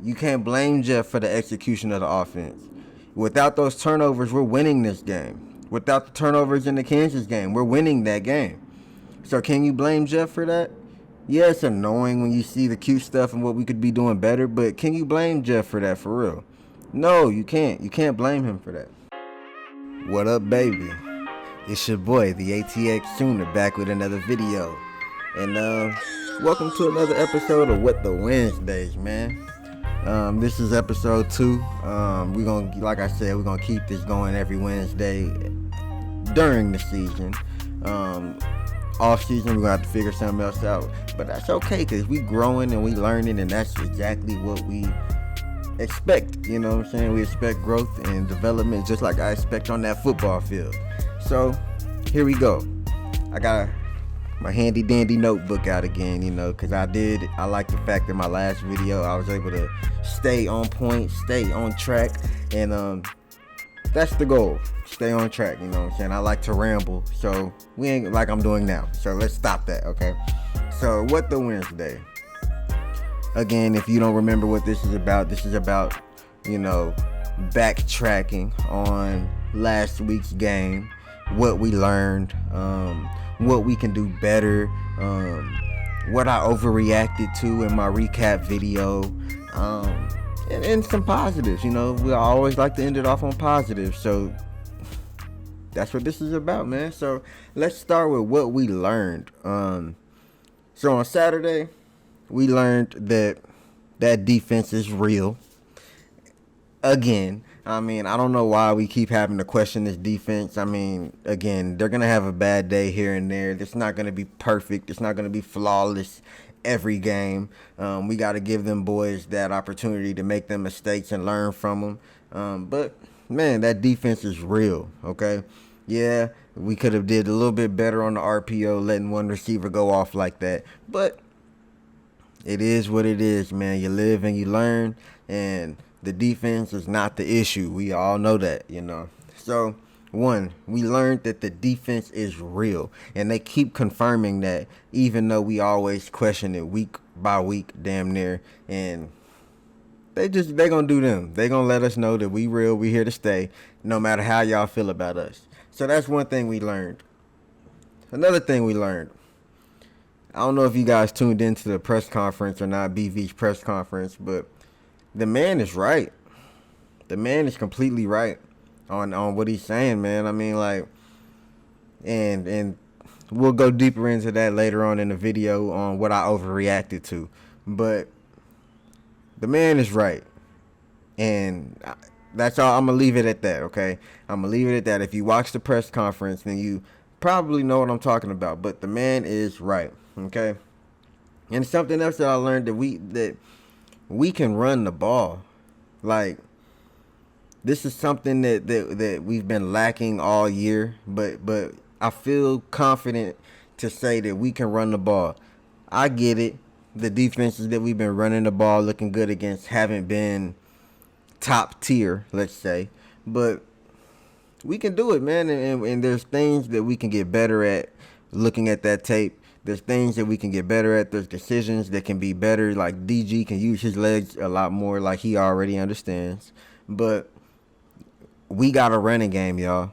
You can't blame Jeff for the execution of the offense. Without those turnovers, we're winning this game. Without the turnovers in the Kansas game, we're winning that game. So can you blame Jeff for that? Yeah, it's annoying when you see the cute stuff and what we could be doing better, but can you blame Jeff for that for real? No, you can't. You can't blame him for that. What up, baby? It's your boy, the ATX Tuner, back with another video. And welcome to another episode of What the Wednesdays, man. This is episode 2. We're gonna, like I said, we're gonna keep this going every Wednesday during the season. Off season, we're gonna have to figure something else out, but that's okay because we growing and we learning, and that's exactly what we expect. You know what I'm saying? We expect growth and development just like I expect on that football field. So here we go. I got my handy dandy notebook out again, you know, because I like the fact that my last video I was able to stay on point, stay on track, and that's the goal. Stay on track, you know what I'm saying? I like to ramble, so we ain't like I'm doing now. So let's stop that, okay? So what the Wednesday? Again, if you don't remember what this is about, you know, backtracking on last week's game, what we learned, what we can do better, what I overreacted to in my recap video, and some positives. You know, we always like to end it off on positives, so that's what this is about, man. So let's start with what we learned. So on Saturday, we learned that defense is real. Again, I mean, I don't know why we keep having to question this defense. I mean, again, they're going to have a bad day here and there. It's not going to be perfect. It's not going to be flawless every game. We got to give them boys that opportunity to make them mistakes and learn from them. But, man, that defense is real, okay? Yeah, we could have did a little bit better on the RPO, letting one receiver go off like that. But it is what it is, man. You live and you learn, and the defense is not the issue. We all know that, you know. So, one, we learned that the defense is real, and they keep confirming that, even though we always question it week by week, damn near, and they gonna do them. They gonna let us know that we real, we here to stay, no matter how y'all feel about us. So that's one thing we learned. Another thing we learned, I don't know if you guys tuned into the press conference or not, BV's press conference, but the man is right. The man is completely right on what he's saying, man. I mean, like, and we'll go deeper into that later on in the video on what I overreacted to. But the man is right. And that's all. I'm going to leave it at that, okay? I'm going to leave it at that. If you watch the press conference, then you probably know what I'm talking about. But the man is right, okay? And something else that I learned, that we can run the ball. Like, this is something that we've been lacking all year, but I feel confident to say that we can run the ball. I get it. The defenses that we've been running the ball looking good against haven't been top tier, let's say, but we can do it, man. And there's things that we can get better at looking at that tape. There's things that we can get better at. There's decisions that can be better. Like DG can use his legs a lot more, like he already understands. But we got a running game, y'all.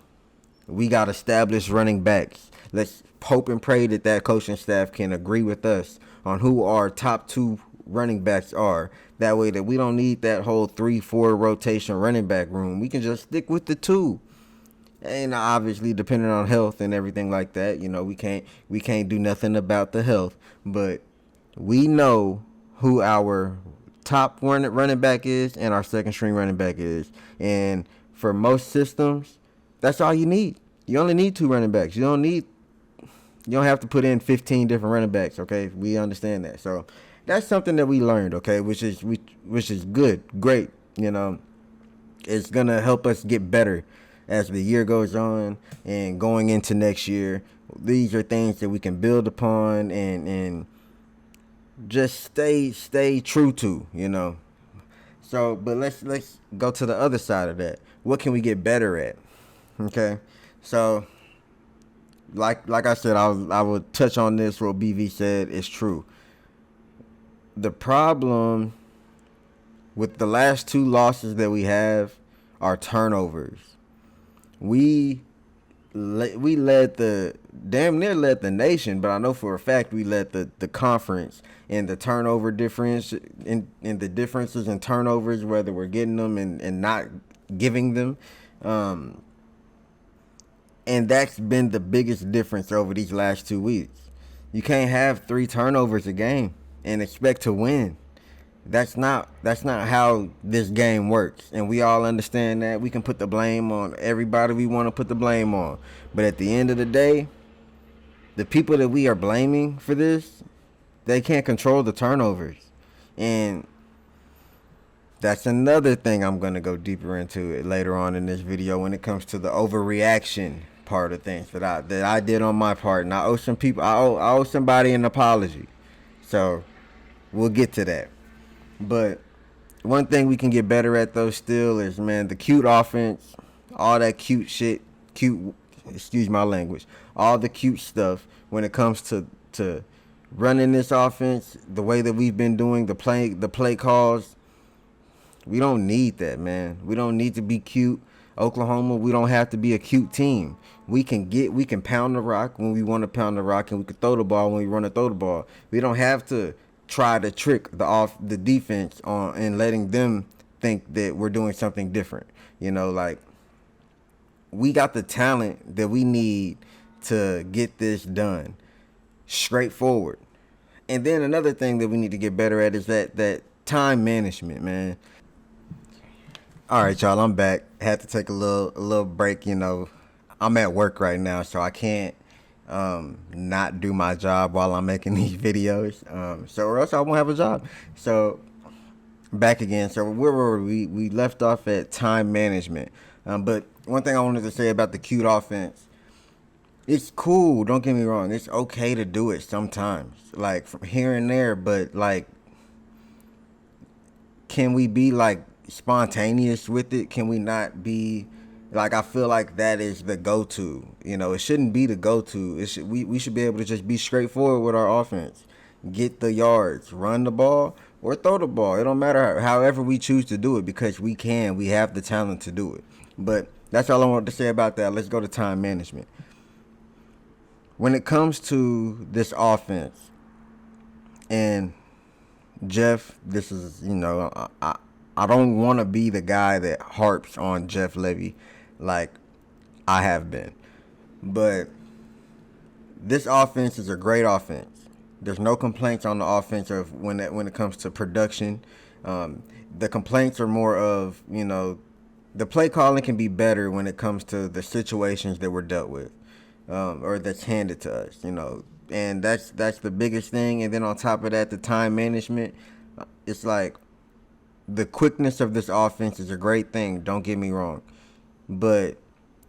We got established running backs. Let's hope and pray that coaching staff can agree with us on who our top 2 running backs are. That way that we don't need that whole 3-4 rotation running back room. We can just stick with the 2. And obviously, depending on health and everything like that, you know, we can't do nothing about the health. But we know who our top running back is and our second string running back is. And for most systems, that's all you need. You only need 2 running backs. You don't have to put in 15 different running backs, okay? We understand that. So that's something that we learned, okay, which is good, great, you know. It's going to help us get better as the year goes on and going into next year. These are things that we can build upon and just stay true to, you know. So, but let's go to the other side of that. What can we get better at? Okay? So, like I said, I will touch on this. What BV said is true. The problem with the last two losses that we have are turnovers. We we led the damn near led the nation, but I know for a fact we led the conference in the turnover difference in the differences in turnovers, whether we're getting them and not giving them. Um, and that's been the biggest difference over these last 2 weeks. You can't have 3 turnovers a game and expect to win. That's not how this game works, and we all understand that. We can put the blame on everybody we want to put the blame on, but at the end of the day, the people that we are blaming for this, they can't control the turnovers, and that's another thing I'm gonna go deeper into it later on in this video when it comes to the overreaction part of things that I did on my part, and I owe some people, I owe somebody an apology, so we'll get to that, but. One thing we can get better at though still is, man, the cute offense, all that cute shit, cute, excuse my language, all the cute stuff when it comes to running this offense the way that we've been doing the play calls. We don't need that, man. We don't need to be cute. Oklahoma, we don't have to be a cute team. We can pound the rock when we want to pound the rock, and we can throw the ball when we want to throw the ball. We don't have to try to trick the defense on and letting them think that we're doing something different. Like, we got the talent that we need to get this done. Straightforward. And then another thing that we need to get better at is that time management, man. All right, y'all, I'm back. Had to take a little break. I'm at work right now, so I can't not do my job while I'm making these videos. Or else I won't have a job. So back again. So where were we? We left off at time management. But one thing I wanted to say about the cute offense, it's cool. Don't get me wrong. It's okay to do it sometimes, like from here and there. But like, can we be like spontaneous with it? Can we not be like, I feel like that is the go-to. It shouldn't be the go-to. We should be able to just be straightforward with our offense. Get the yards, run the ball, or throw the ball. It don't matter however we choose to do it, because we have the talent to do it. But that's all I wanted to say about that. Let's go to time management. When it comes to this offense, and Jeff, this is, I don't want to be the guy that harps on Jeff Levy like I have been. But this offense is a great offense. There's no complaints on the offense of when it comes to production. The complaints are more of, the play calling can be better when it comes to the situations that we're dealt with, or that's handed to us, and that's the biggest thing. And then on top of that, the time management, it's like the quickness of this offense is a great thing. Don't get me wrong, but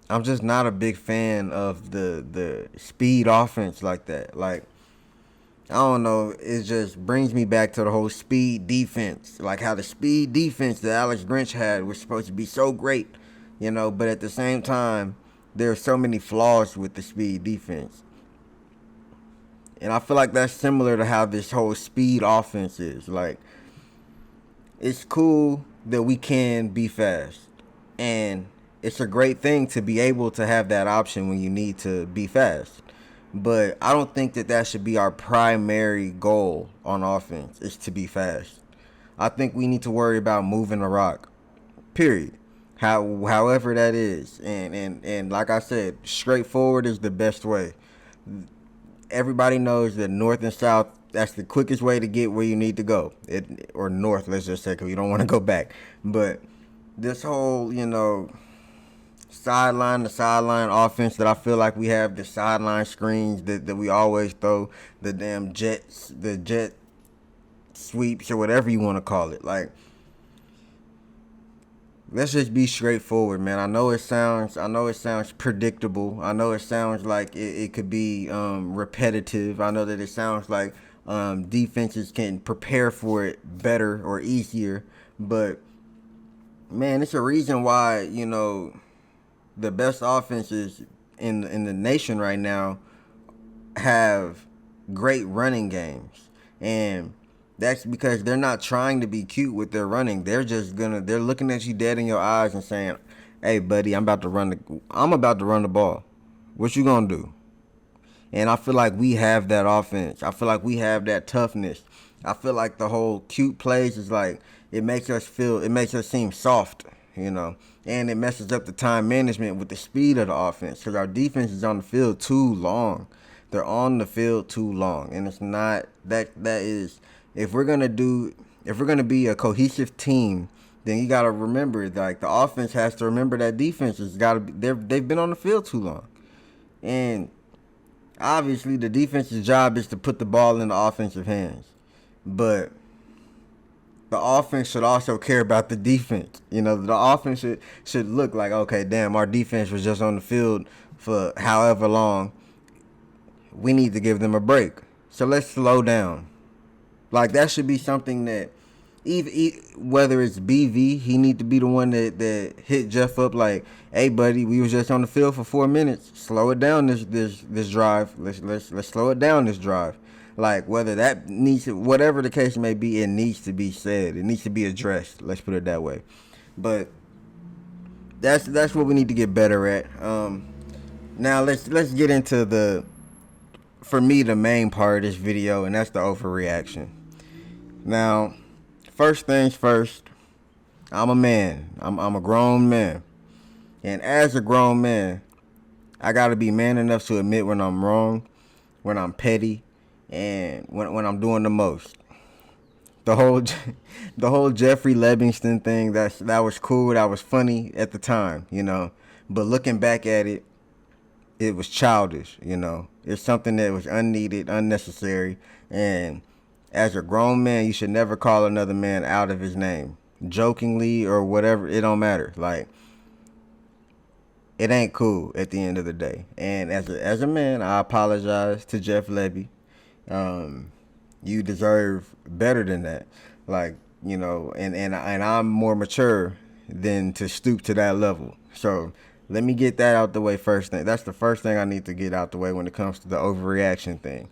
I'm just not a big fan of the speed offense like that. Like, I don't know, it just brings me back to the whole speed defense. Like how the speed defense that Alex Grinch had was supposed to be so great, but at the same time, there are so many flaws with the speed defense. And I feel like that's similar to how this whole speed offense is. Like, it's cool that we can be fast. And it's a great thing to be able to have that option when you need to be fast. But I don't think that should be our primary goal on offense, is to be fast. I think we need to worry about moving the rock, period. However that is. And like I said, straightforward is the best way. Everybody knows that north and south, that's the quickest way to get where you need to go. Or north, let's just say, because you don't want to go back. But this whole, sideline to sideline offense that I feel like we have, the sideline screens that we always throw, the damn the jet sweeps, or whatever you want to call it. Like, let's just be straightforward, man. I know it sounds predictable. I know it sounds like it could be repetitive. I know that it sounds like defenses can prepare for it better or easier. But, man, it's a reason why, the best offenses in the nation right now have great running games. And That's because they're not trying to be cute with their running. They're looking at you dead in your eyes and saying, "Hey, buddy, I'm about to run the ball. What you gonna do?" And I feel like we have that offense. I feel like we have that toughness. I feel like the whole cute plays is like it makes us seem soft, you know, and it messes up the time management with the speed of the offense because our defense is on the field too long. They're on the field too long, and it's not that is if we're gonna do if we're gonna be a cohesive team, then you gotta remember like the offense has to remember that defense has gotta be they've been on the field too long, and obviously the defense's job is to put the ball in the offensive hands, but the offense should also care about the defense. You know, the offense should look like, okay, damn, our defense was just on the field for however long. We need to give them a break. So let's slow down. Like that should be something that even whether it's BV, he need to be the one that hit Jeff up like, "Hey, buddy, we was just on the field for 4 minutes. Slow it down this drive. Let's slow it down this drive." Like whether that needs to, whatever the case may be, it needs to be said. It needs to be addressed. Let's put it that way. But that's what we need to get better at. Now let's get into for me the main part of this video, and that's the overreaction. Now, first things first, I'm a man. I'm a grown man. And as a grown man, I gotta be man enough to admit when I'm wrong, when I'm petty, and when I'm doing the most. The whole the whole Jeffrey Livingston thing, that was cool, that was funny at the time, you know. But looking back at it, it was childish, you know. It's something that was unneeded, unnecessary, and as a grown man, you should never call another man out of his name, jokingly or whatever. It don't matter. Like it ain't cool at the end of the day. And as a man, I apologize to Jeff Levy. You deserve better than that. Like you know, and I'm more mature than to stoop to that level. So let me get that out the way first thing. That's the first thing I need to get out the way when it comes to the overreaction thing.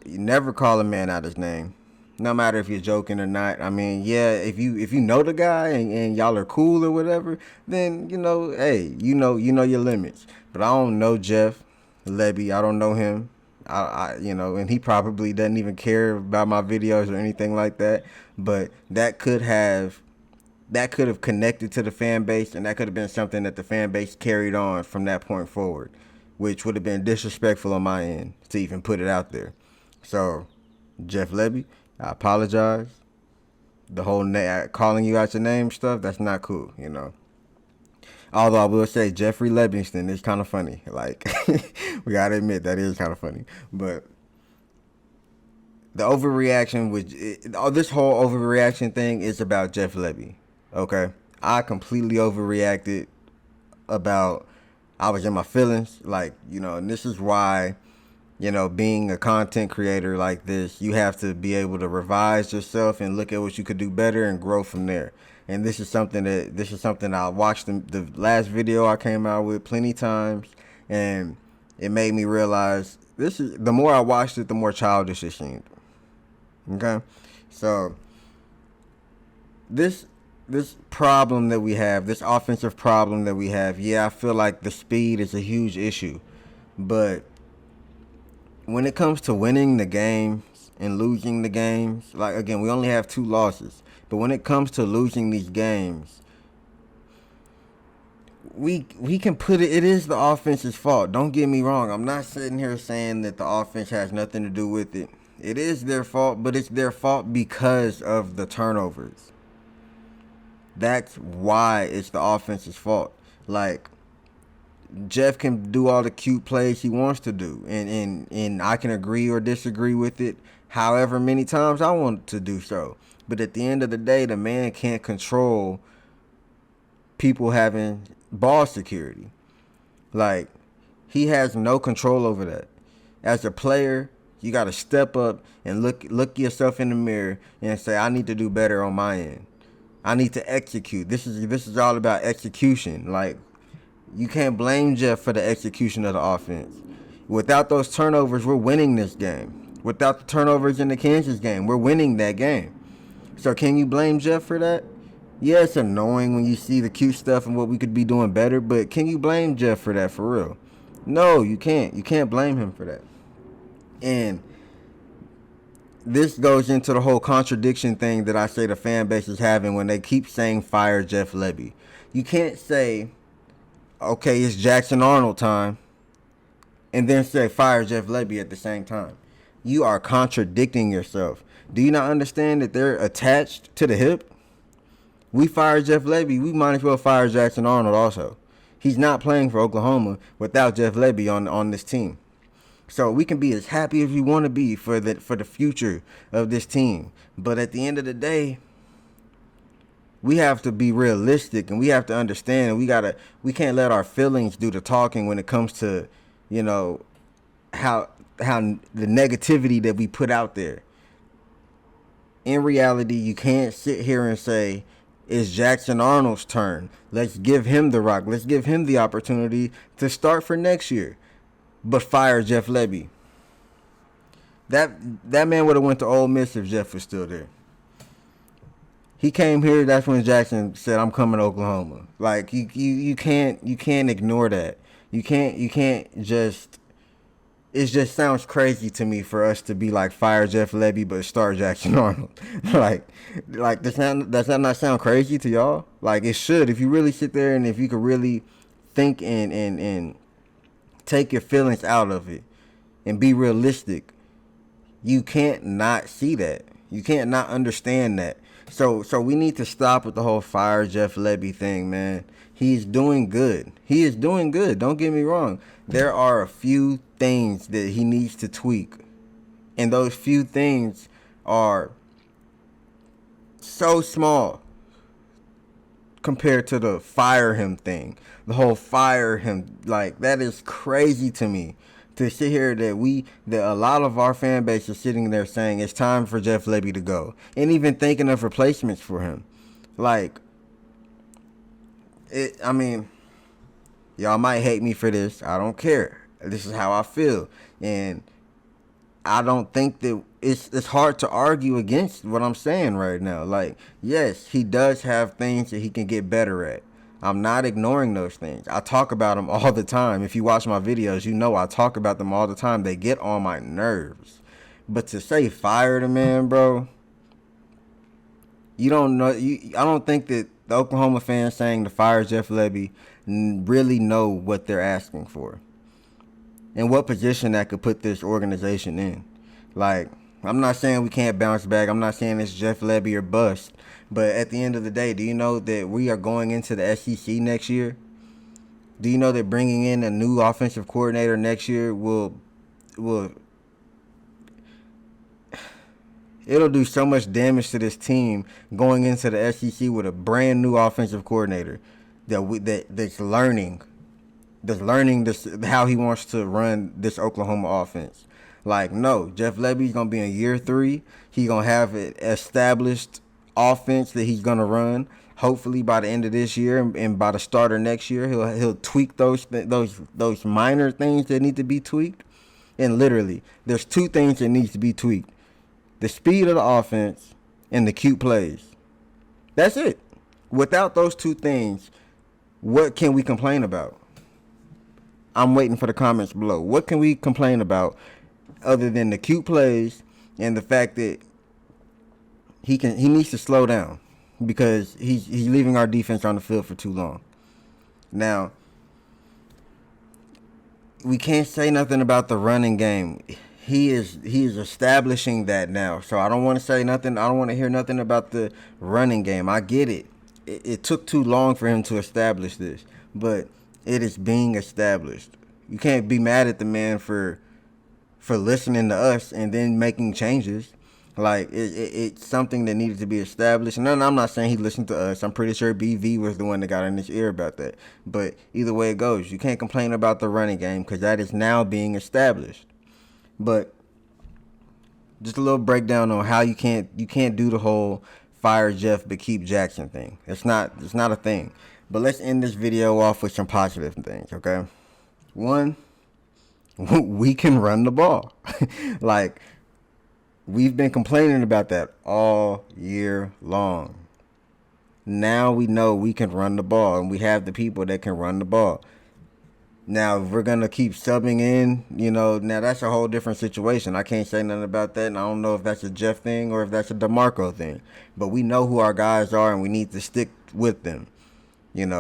You never call a man out his name, no matter if you're joking or not. I mean, yeah, if you know the guy and y'all are cool or whatever, then you know, hey, you know your limits. But I don't know Jeff Levy. I don't know him. I you know, and he probably doesn't even care about my videos or anything like that. But that could have connected to the fan base, and that could have been something that the fan base carried on from that point forward, which would have been disrespectful on my end to even put it out there. So, Jeff Levy, I apologize. The whole calling you out your name stuff, that's not cool, you know. Although I will say Jeffrey Livingston is kind of funny. Like, we gotta admit that is kind of funny. But the overreaction, this whole overreaction thing is about Jeff Levy. Okay, I completely overreacted about. I was in my feelings, like you know, and this is why, you know, being a content creator like this, you have to be able to revise yourself and look at what you could do better and grow from there. And this is something I watched the last video I came out with plenty times, and it made me realize the more I watched it, the more childish it seemed. Okay, so this problem that we have, this offensive problem that we have, yeah, I feel like the speed is a huge issue, but when it comes to winning the games and losing the games, like again, we only have 2 losses, but when it comes to losing these games, we can put it is the offense's fault. Don't get me wrong. I'm not sitting here saying that the offense has nothing to do with it. It is their fault, but it's their fault because of the turnovers. That's why it's the offense's fault. Like Jeff can do all the cute plays he wants to do, and I can agree or disagree with it however many times I want to do so. But at the end of the day, the man can't control people having ball security. Like, he has no control over that. As a player, you got to step up and look yourself in the mirror and say, I need to do better on my end. I need to execute. This is all about execution. Like, you can't blame Jeff for the execution of the offense. Without those turnovers, we're winning this game. Without the turnovers in the Kansas game, we're winning that game. So can you blame Jeff for that? Yeah, it's annoying when you see the cute stuff and what we could be doing better, but can you blame Jeff for that for real? No, you can't. You can't blame him for that. And this goes into the whole contradiction thing that I say the fan base is having when they keep saying fire Jeff Lebby. You can't say, okay, it's Jackson Arnold time, and then say fire Jeff Lebby at the same time. You are contradicting yourself. Do you not understand that they're attached to the hip? We fired Jeff Lebby. We might as well fire Jackson Arnold also. He's not playing for Oklahoma without Jeff Lebby on this team. So we can be as happy as we want to be for the future of this team. But at the end of the day, we have to be realistic and we have to understand we can't let our feelings do the talking when it comes to, you know, how the negativity that we put out there. In reality, you can't sit here and say, it's Jackson Arnold's turn. Let's give him the rock. Let's give him the opportunity to start for next year. But fire Jeff Lebby. That man would have went to Ole Miss if Jeff was still there. He came here. That's when Jackson said, "I'm coming to Oklahoma." Like you can't ignore that. You can't just. It just sounds crazy to me for us to be like fire Jeff Lebby but start Jackson Arnold. like does that not sound crazy to y'all? Like it should. If you really sit there and if you could really think and take your feelings out of it and be realistic, you can't not see that. You can't not understand that. So we need to stop with the whole fire Jeff Lebby thing, man. He's doing good. He is doing good. Don't get me wrong. There are a few things that he needs to tweak. And those few things are so small compared to the fire him thing. The whole fire him, like, that is crazy to me. To sit here that a lot of our fan base is sitting there saying it's time for Jeff Lebby to go. And even thinking of replacements for him. Like, I mean, y'all might hate me for this. I don't care. This is how I feel. And I don't think that it's hard to argue against what I'm saying right now. Like, yes, he does have things that he can get better at. I'm not ignoring those things. I talk about them all the time. If you watch my videos, you know I talk about them all the time. They get on my nerves. But to say fire the man, bro, you don't know. I don't think that the Oklahoma fans saying to fire Jeff Lebby really know what they're asking for and what position that could put this organization in. Like, I'm not saying we can't bounce back. I'm not saying it's Jeff Lebby or bust. But at the end of the day, do you know that we are going into the SEC next year? Do you know that bringing in a new offensive coordinator next year will it'll do so much damage to this team going into the SEC with a brand new offensive coordinator that's learning this how he wants to run this Oklahoma offense. Like, no, Jeff Lebby's gonna be in year 3. He's gonna have an established offense that he's gonna run. Hopefully by the end of this year and by the start of next year, he'll tweak those minor things that need to be tweaked. And literally, there's 2 things that needs to be tweaked: the speed of the offense and the cute plays. That's it. Without those 2 things, what can we complain about? I'm waiting for the comments below. What can we complain about other than the cute plays and the fact that he needs to slow down because he's leaving our defense on the field for too long. Now, we can't say nothing about the running game. He is establishing that now. So I don't want to say nothing. I don't want to hear nothing about the running game. I get it. It took too long for him to establish this, but it is being established. You can't be mad at the man for listening to us and then making changes. Like, it's something that needed to be established. And I'm not saying he listened to us. I'm pretty sure BV was the one that got in his ear about that. But either way it goes, you can't complain about the running game because that is now being established. But just a little breakdown on how you can't do the whole fire Jeff but keep Jackson thing. It's not a thing. But let's end this video off with some positive things, okay? 1, we can run the ball. Like, We've been complaining about that all year long. Now we know we can run the ball, and we have the people that can run the ball. Now, if we're gonna keep subbing in, now that's a whole different situation. I can't say nothing about that, and I don't know if that's a Jeff thing or if that's a DeMarco thing. But we know who our guys are, and we need to stick with them. And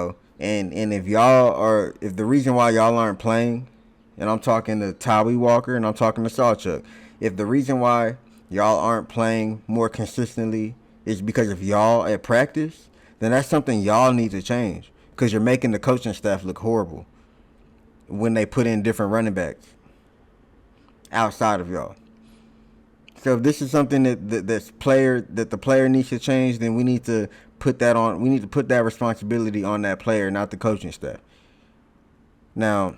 if the reason why y'all aren't playing, and I'm talking to Tyree Walker and I'm talking to Sawchuk, if the reason why y'all aren't playing more consistently is because of y'all at practice, then that's something y'all need to change, because you're making the coaching staff look horrible when they put in different running backs outside of y'all. So if this is something that the player needs to change, then we need to put that on. We need to put that responsibility on that player, not the coaching staff. Now,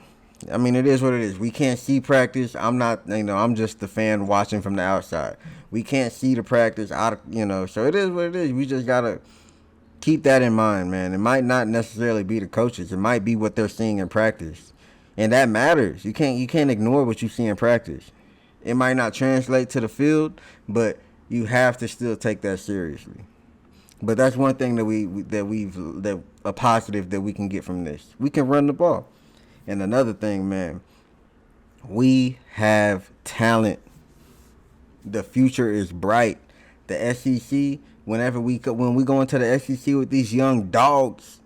I mean, it is what it is. We can't see practice. I'm just the fan watching from the outside. We can't see the practice so it is what it is. We just gotta keep that in mind, man. It might not necessarily be the coaches. It might be what they're seeing in practice. And that matters. You can't ignore what you see in practice. It might not translate to the field, but you have to still take that seriously. But that's one thing that a positive that we can get from this. We can run the ball. And another thing, man, we have talent. The future is bright. The SEC, when we go into the SEC with these young dogs,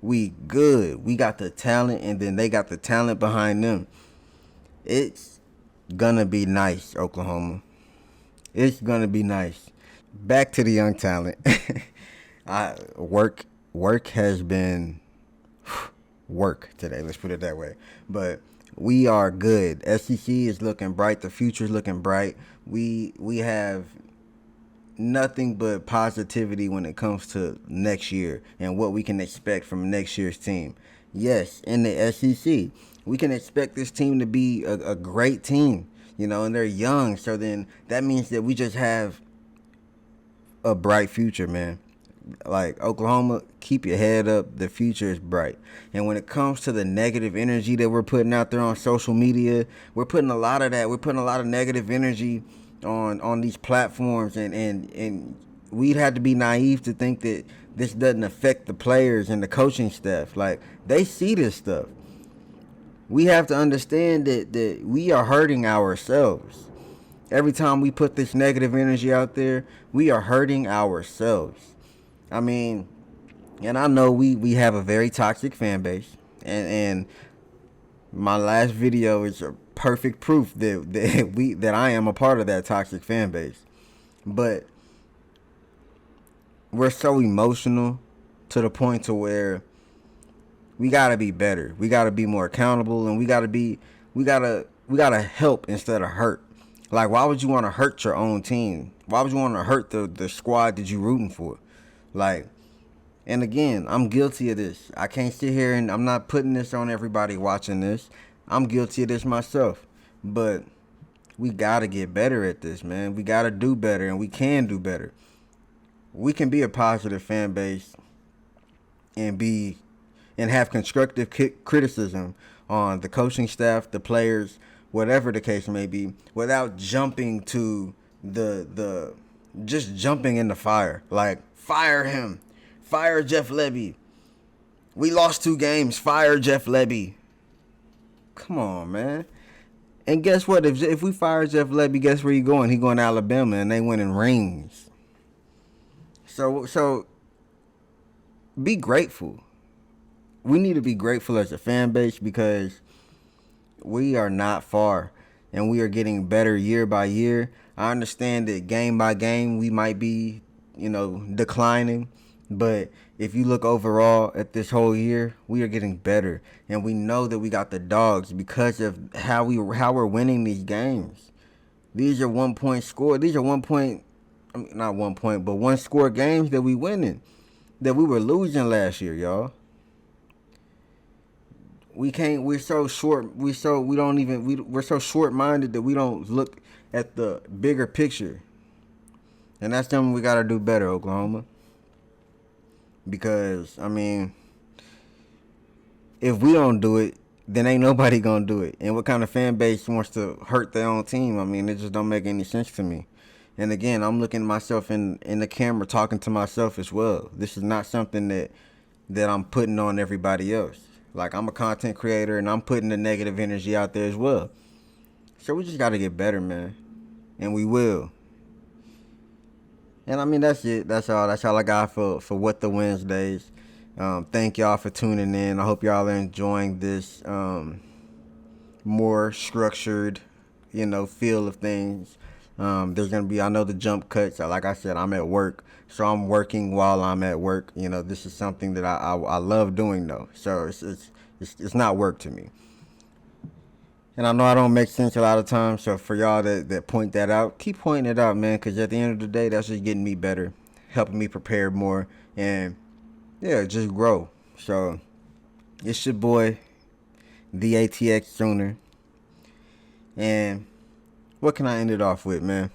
we good. We got the talent, and then they got the talent behind them. It's gonna be nice, Oklahoma. It's gonna be nice. Back to the young talent. Work has been work today. Let's put it that way. But we are good. SEC is looking bright. The future is looking bright. We have nothing but positivity when it comes to next year and what we can expect from next year's team. Yes, in the SEC, we can expect this team to be a great team, and they're young. So then that means that we just have a bright future, man. Like, Oklahoma, keep your head up. The future is bright. And when it comes to the negative energy that we're putting out there on social media, we're putting a lot of that. We're putting a lot of negative energy on these platforms, and we'd have to be naive to think that this doesn't affect the players and the coaching staff. Like, they see this stuff. We have to understand that we are hurting ourselves. Every time we put this negative energy out there, we are hurting ourselves. I mean, and I know we have a very toxic fan base, and my last video is a perfect proof that I am a part of that toxic fan base. But we're so emotional to the point to where we gotta be better. We gotta be more accountable, and we gotta help instead of hurt. Like, why would you want to hurt your own team? Why would you want to hurt the squad that you rooting for? Like, and again, I'm guilty of this. I can't sit here, and I'm not putting this on everybody watching this. I'm guilty of this myself. But we got to get better at this, man. We got to do better, and we can do better. We can be a positive fan base and have constructive criticism on the coaching staff, the players, whatever the case may be, without jumping to just jumping in the fire. Like, fire him. Fire Jeff Lebby. We lost 2 games. Fire Jeff Lebby. Come on, man. And guess what? If we fire Jeff Lebby, guess where he going? He going to Alabama, and they winning rings. So be grateful. We need to be grateful as a fan base, because we are not far, and we are getting better year by year. I understand that game by game we might be, declining, but if you look overall at this whole year, we are getting better, and we know that we got the dogs because of how we're winning these games. These are 1 point score. These are 1 point, not 1 point, but 1 score games that we winning, that we were losing last year, y'all. We can't. We're so short. We're so short-minded that we don't look at the bigger picture, and that's something we gotta do better, Oklahoma. Because I mean, if we don't do it, then ain't nobody gonna do it. And what kind of fan base wants to hurt their own team? I mean, it just don't make any sense to me. And again, I'm looking at myself in the camera, talking to myself as well. This is not something that I'm putting on everybody else. Like, I'm a content creator and I'm putting the negative energy out there as well. So we just got to get better, man. And we will. And I mean, that's it. That's all. That's all I got for What the Wednesdays. Thank y'all for tuning in. I hope y'all are enjoying this more structured, feel of things. There's going to be, I know, the jump cuts. Like I said, I'm at work. So I'm working while I'm at work. This is something that I love doing, though. So it's not work to me. And I know I don't make sense a lot of times, so for y'all that point that out, keep pointing it out, man, because at the end of the day, that's just getting me better, helping me prepare more, and, yeah, just grow. So, it's your boy, the ATX Sooner, and what can I end it off with, man?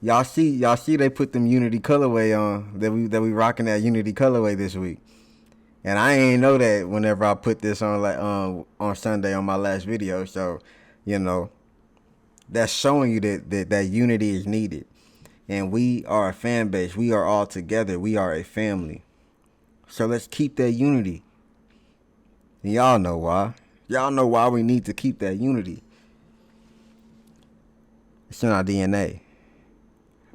Y'all see they put them Unity colorway on, that we rocking that Unity colorway this week. And I ain't know that whenever I put this on on Sunday on my last video. So, that's showing you that unity is needed. And we are a fan base. We are all together. We are a family. So let's keep that unity. And y'all know why. Y'all know why we need to keep that unity. It's in our DNA.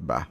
Bye.